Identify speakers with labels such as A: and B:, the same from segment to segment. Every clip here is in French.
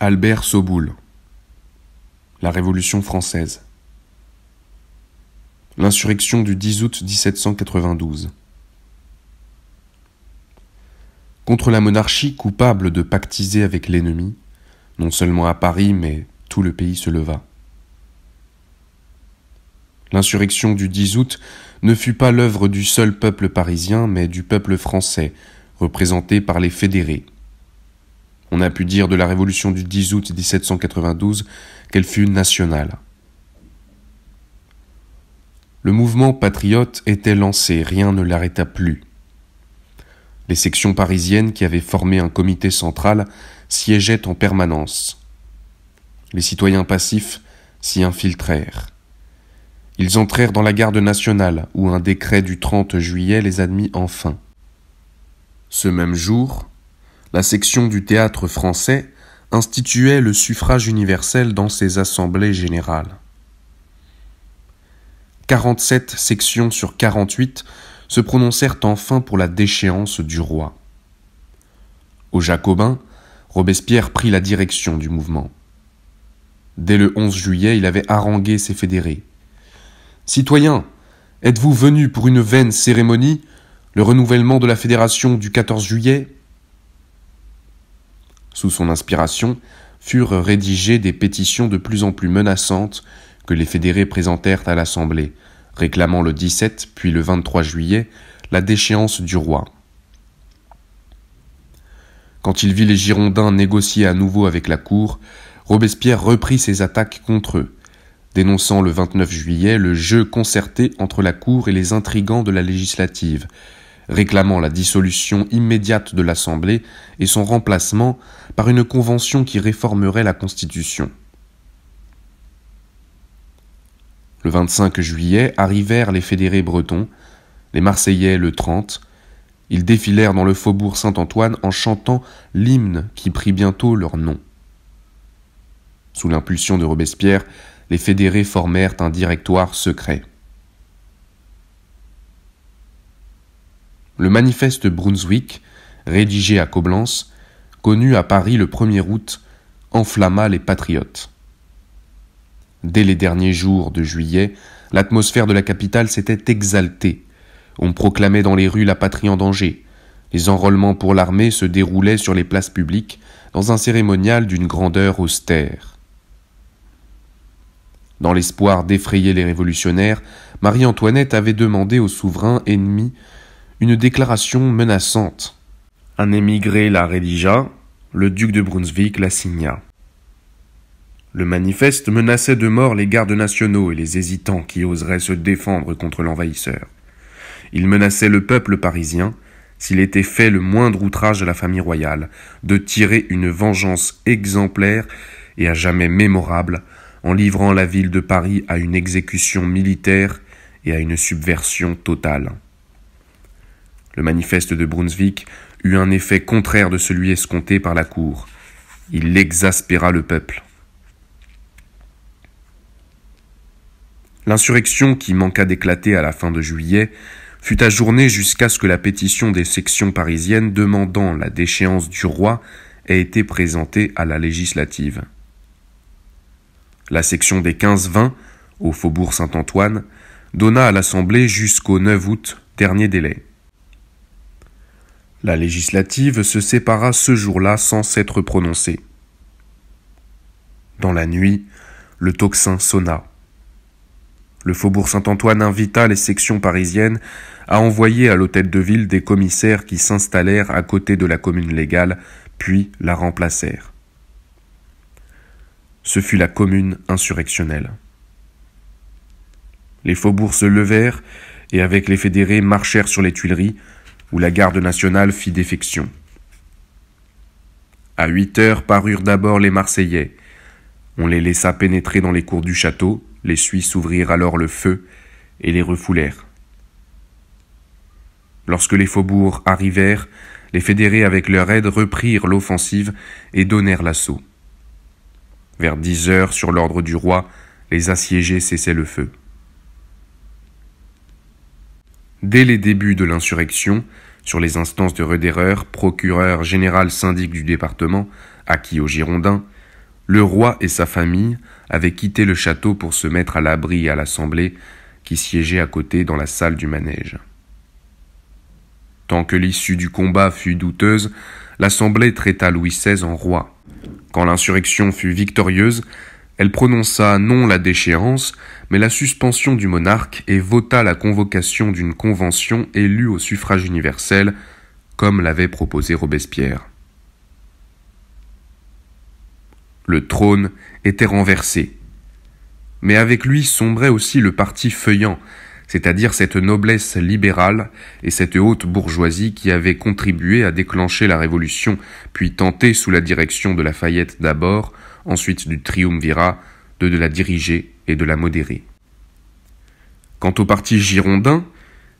A: Albert Soboul. La Révolution française. L'insurrection du 10 août 1792. Contre la monarchie coupable de pactiser avec l'ennemi, non seulement à Paris, mais tout le pays se leva. L'insurrection du 10 août ne fut pas l'œuvre du seul peuple parisien, mais du peuple français, représenté par les fédérés. On a pu dire de la Révolution du 10 août 1792 qu'elle fut nationale. Le mouvement patriote était lancé, rien ne l'arrêta plus. Les sections parisiennes qui avaient formé un comité central siégeaient en permanence. Les citoyens passifs s'y infiltrèrent. Ils entrèrent dans la garde nationale, où un décret du 30 juillet les admit enfin. Ce même jour, la section du théâtre français instituait le suffrage universel dans ses assemblées générales. 47 sections sur 48 se prononcèrent enfin pour la déchéance du roi. Aux Jacobins, Robespierre prit la direction du mouvement. Dès le 11 juillet, il avait harangué ses fédérés. « Citoyens, êtes-vous venus pour une vaine cérémonie, le renouvellement de la fédération du 14 juillet ?» Sous son inspiration, furent rédigées des pétitions de plus en plus menaçantes que les fédérés présentèrent à l'Assemblée, réclamant le 17 puis le 23 juillet la déchéance du roi. Quand il vit les Girondins négocier à nouveau avec la cour, Robespierre reprit ses attaques contre eux, dénonçant le 29 juillet le jeu concerté entre la cour et les intrigants de la législative, réclamant la dissolution immédiate de l'Assemblée et son remplacement par une convention qui réformerait la Constitution. Le 25 juillet arrivèrent les fédérés bretons, les Marseillais le 30. Ils défilèrent dans le faubourg Saint-Antoine en chantant l'hymne qui prit bientôt leur nom. Sous l'impulsion de Robespierre, les fédérés formèrent un directoire secret. Le manifeste Brunswick, rédigé à Coblence, connu à Paris le 1er août, enflamma les patriotes. Dès les derniers jours de juillet, l'atmosphère de la capitale s'était exaltée. On proclamait dans les rues la patrie en danger. Les enrôlements pour l'armée se déroulaient sur les places publiques dans un cérémonial d'une grandeur austère. Dans l'espoir d'effrayer les révolutionnaires, Marie-Antoinette avait demandé au souverain ennemi une déclaration menaçante. Un émigré la rédigea, le duc de Brunswick la signa. Le manifeste menaçait de mort les gardes nationaux et les hésitants qui oseraient se défendre contre l'envahisseur. Il menaçait le peuple parisien, s'il était fait le moindre outrage à la famille royale, de tirer une vengeance exemplaire et à jamais mémorable en livrant la ville de Paris à une exécution militaire et à une subversion totale. Le manifeste de Brunswick eut un effet contraire de celui escompté par la cour. Il exaspéra le peuple. L'insurrection qui manqua d'éclater à la fin de juillet fut ajournée jusqu'à ce que la pétition des sections parisiennes demandant la déchéance du roi ait été présentée à la législative. La section des 15-20, au faubourg Saint-Antoine, donna à l'Assemblée jusqu'au 9 août, dernier délai. La législative se sépara ce jour-là sans s'être prononcée. Dans la nuit, le tocsin sonna. Le faubourg Saint-Antoine invita les sections parisiennes à envoyer à l'hôtel de ville des commissaires qui s'installèrent à côté de la commune légale, puis la remplacèrent. Ce fut la commune insurrectionnelle. Les faubourgs se levèrent et avec les fédérés marchèrent sur les Tuileries, où la garde nationale fit défection. À 8 heures parurent d'abord les Marseillais. On les laissa pénétrer dans les cours du château, les Suisses ouvrirent alors le feu et les refoulèrent. Lorsque les faubourgs arrivèrent, les fédérés avec leur aide reprirent l'offensive et donnèrent l'assaut. Vers 10 heures, sur l'ordre du roi, les assiégés cessaient le feu. Dès les débuts de l'insurrection, sur les instances de Roederer, procureur général syndic du département, acquis aux Girondins, le roi et sa famille avaient quitté le château pour se mettre à l'abri à l'Assemblée qui siégeait à côté dans la salle du manège. Tant que l'issue du combat fut douteuse, l'Assemblée traita Louis XVI en roi. Quand l'insurrection fut victorieuse, elle prononça non la déchéance, mais la suspension du monarque et vota la convocation d'une convention élue au suffrage universel, comme l'avait proposé Robespierre. Le trône était renversé. Mais avec lui sombrait aussi le parti feuillant, c'est-à-dire cette noblesse libérale et cette haute bourgeoisie qui avait contribué à déclencher la Révolution, puis tenté, sous la direction de Lafayette d'abord, ensuite du triumvirat, de la diriger et de la modérer. Quant au parti girondin,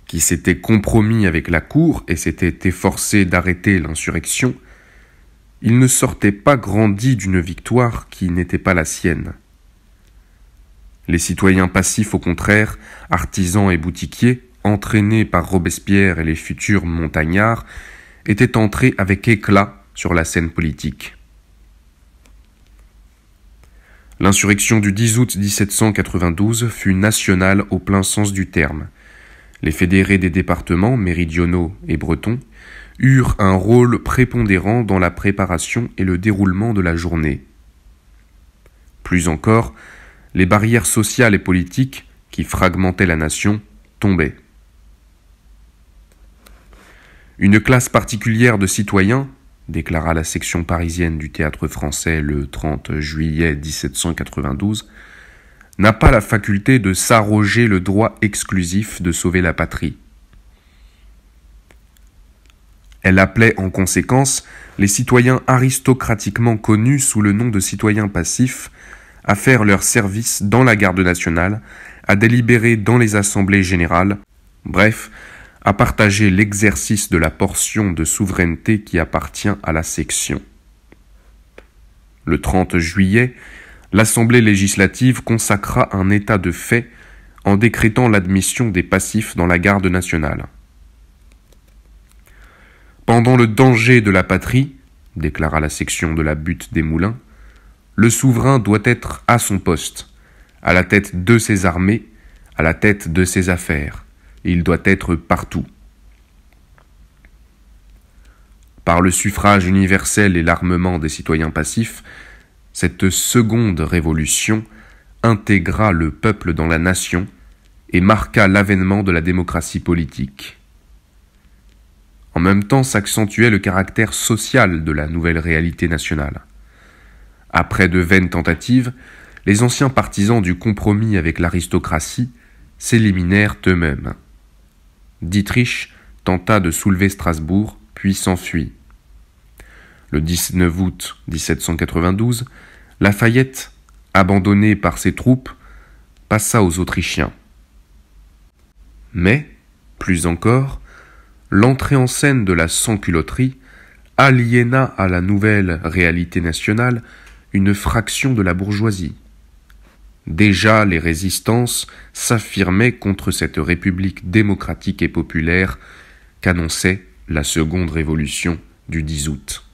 A: qui s'était compromis avec la cour et s'était efforcé d'arrêter l'insurrection, il ne sortait pas grandi d'une victoire qui n'était pas la sienne. Les citoyens passifs, au contraire, artisans et boutiquiers, entraînés par Robespierre et les futurs montagnards, étaient entrés avec éclat sur la scène politique. L'insurrection du 10 août 1792 fut nationale au plein sens du terme. Les fédérés des départements méridionaux et bretons eurent un rôle prépondérant dans la préparation et le déroulement de la journée. Plus encore, les barrières sociales et politiques qui fragmentaient la nation tombaient. Une classe particulière de citoyens, déclara la section parisienne du Théâtre Français le 30 juillet 1792, n'a pas la faculté de s'arroger le droit exclusif de sauver la patrie. Elle appelait en conséquence les citoyens aristocratiquement connus sous le nom de citoyens passifs à faire leur service dans la garde nationale, à délibérer dans les assemblées générales, bref, à partager l'exercice de la portion de souveraineté qui appartient à la section. Le 30 juillet, l'Assemblée législative consacra un état de fait en décrétant l'admission des passifs dans la garde nationale. Pendant le danger de la patrie, déclara la section de la butte des Moulins, le souverain doit être à son poste, à la tête de ses armées, à la tête de ses affaires, et il doit être partout. Par le suffrage universel et l'armement des citoyens passifs, cette seconde révolution intégra le peuple dans la nation et marqua l'avènement de la démocratie politique. En même temps s'accentuait le caractère social de la nouvelle réalité nationale. Après de vaines tentatives, les anciens partisans du compromis avec l'aristocratie s'éliminèrent eux-mêmes. Dietrich tenta de soulever Strasbourg, puis s'enfuit. Le 19 août 1792, Lafayette, abandonné par ses troupes, passa aux Autrichiens. Mais, plus encore, l'entrée en scène de la sans-culotterie aliéna à la nouvelle réalité nationale une fraction de la bourgeoisie. Déjà les résistances s'affirmaient contre cette république démocratique et populaire qu'annonçait la seconde révolution du 10 août.